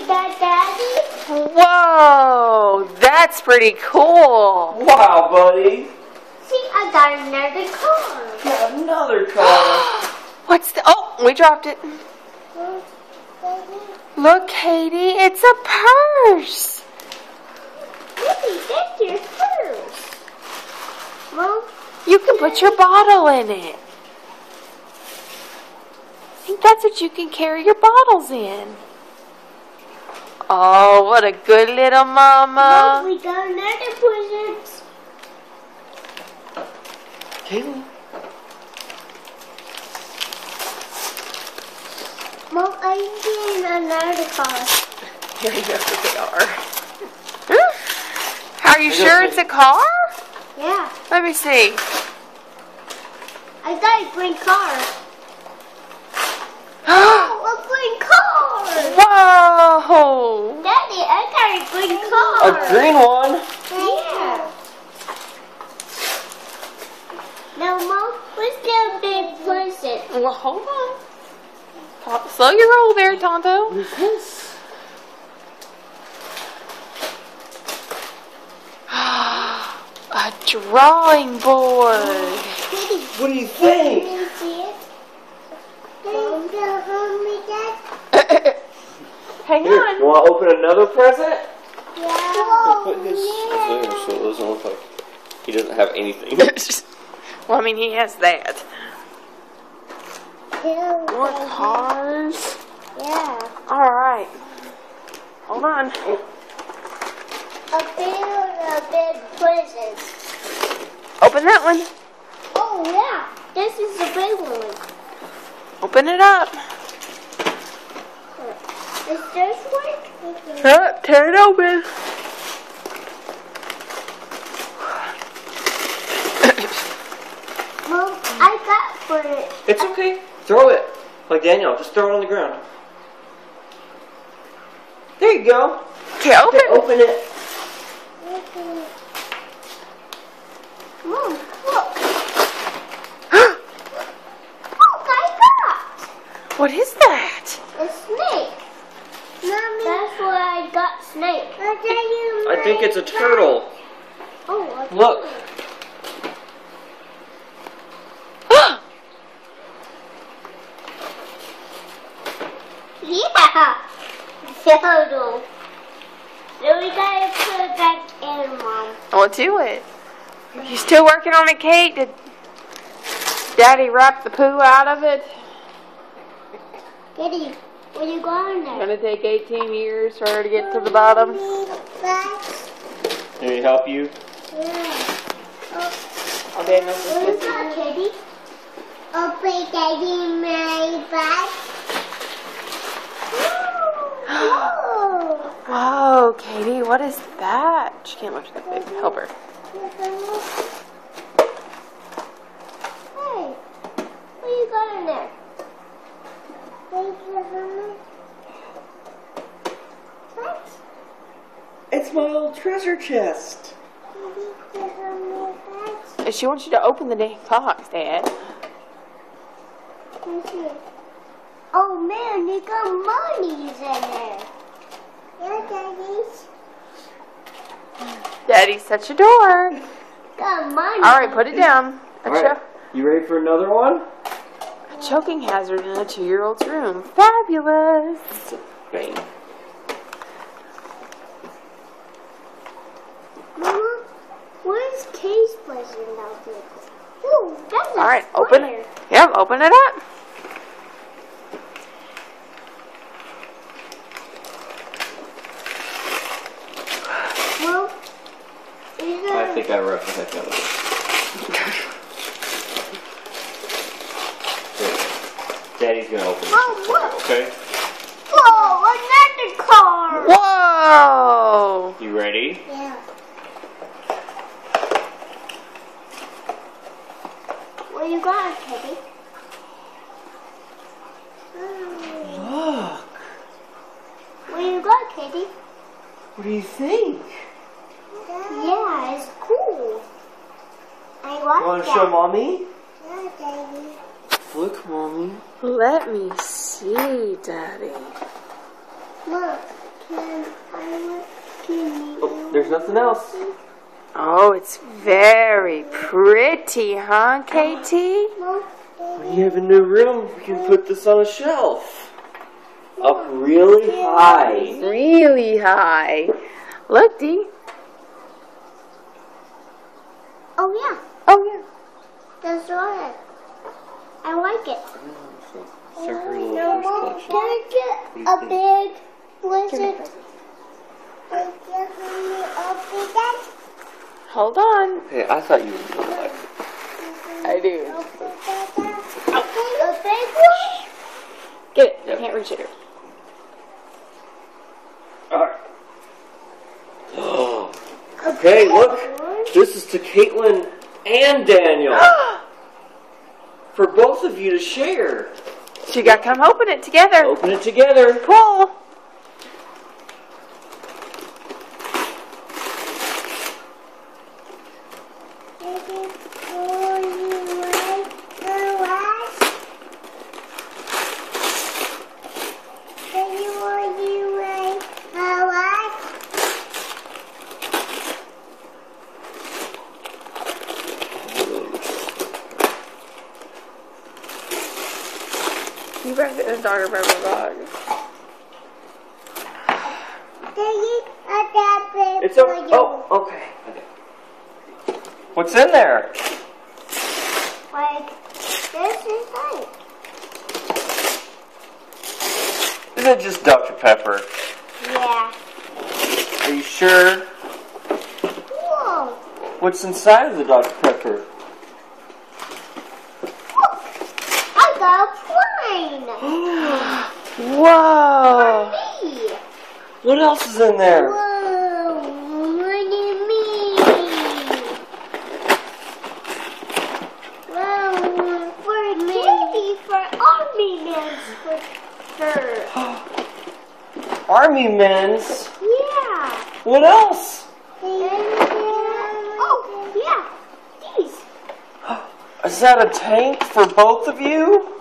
see that, Daddy? Whoa, that's pretty cool. Wow, buddy. See, I got another car. Got another car. What's the... Oh, we dropped it. Look, Katie, it's a purse. Daddy, that's your purse. Mom? You can put your bottle in it. I think that's what you can carry your bottles in. Oh, what a good little mama. Mom, we got another present. Katie. Mom, I'm getting another car. Here you go, they are. Are you sure it's a car? Yeah. Let me see. I got a green car. Oh, a green car! Whoa! Daddy, I got a green car. A green one. Yeah. Now, Mom, what's the big present? Well, hold on. Slow your roll there, Tonto. What is this? A drawing board. Daddy, What do you think? can you see it? Mom, can you hold me, Dad? Hang Here, you on. want to open another present? Yeah. Put his there so it doesn't look like he doesn't have anything. Well, I mean, he has that. More Yeah. cars. Yeah. All right. Hold on. A big present. Open that one. Oh, yeah. This is the big one. Open it up. Is this one? Oh, tear it open. Mom, I got for it. It's okay. Throw it. Like Daniel, just throw it on the ground. There you go. Okay, open. Okay, open it. Mom, look. Look, I got What is that? a snake. Mommy. That's why I got snake. I think it's a turtle. Oh, Look. Yeah. Turtle. So we gotta put it back in, Mom. Well, do it. You still working on it, Kate? Did Daddy wrap the poo out of it? Daddy, where you going It's there? gonna take 18 years for her to get to the bottom. Can we help you? Yeah. Oh, Daniel's What just is that, Daddy? Open Daddy my bag. Whoa. Whoa, Katie, what is that? She can't lift that big. Help her. Hey, what you got in there? What? It's my old treasure chest. She wants you to open the dang box, Dad. Oh man, you got monies in there. Yeah, Daddy's. Daddy's such a dork. Got money. All right, put it down. A, All right. You ready for another one? a choking hazard in a 2-year-old's room. Fabulous. Bang. Mama, where's Kay's present out there? Ooh, that's a All right, open square. it. Yep, open it up. Well, is I there... think I wrecked the heck out of it. Here. Daddy's gonna open this Oh, one for you, look. okay? Whoa, another car. Whoa! You ready? Yeah. Where you going, Teddy? Look. Where you going, Katie? What do you think? Yeah, it's cool. I You like want to that. show mommy? Yeah, Daddy. Look, mommy. Let me see, Daddy. Look. There's nothing else. Oh, it's very pretty, huh, Katie? When you have a new room, you can put this on a shelf. Up really high. Really high. Look, Dee. Oh yeah, Oh, yeah. that's right. I like it. So her little No, first Mom, collection. can I get a big blizzard? Hold on. Hey, I thought you would do that. I do. A big one? Get it. Yep. I can't reach it. Alright. Okay, look. This is to Caitlin and Daniel. For both of you to share. So you got to come open it together. Open it together. Pull. You better get this Dr. Pepper bag. It's okay. Oh, okay. What's in there? Like, this is like. Is it just Dr. Pepper? Yeah. Are you sure? Whoa. What's inside of the Dr. Pepper? Look. I got a plane. Whoa. For me. What else is in there? Whoa. What do you mean? Whoa. For me. For army men. For her. Army men's. Yeah. What else? Oh, yeah. These. Is that a tank for both of you?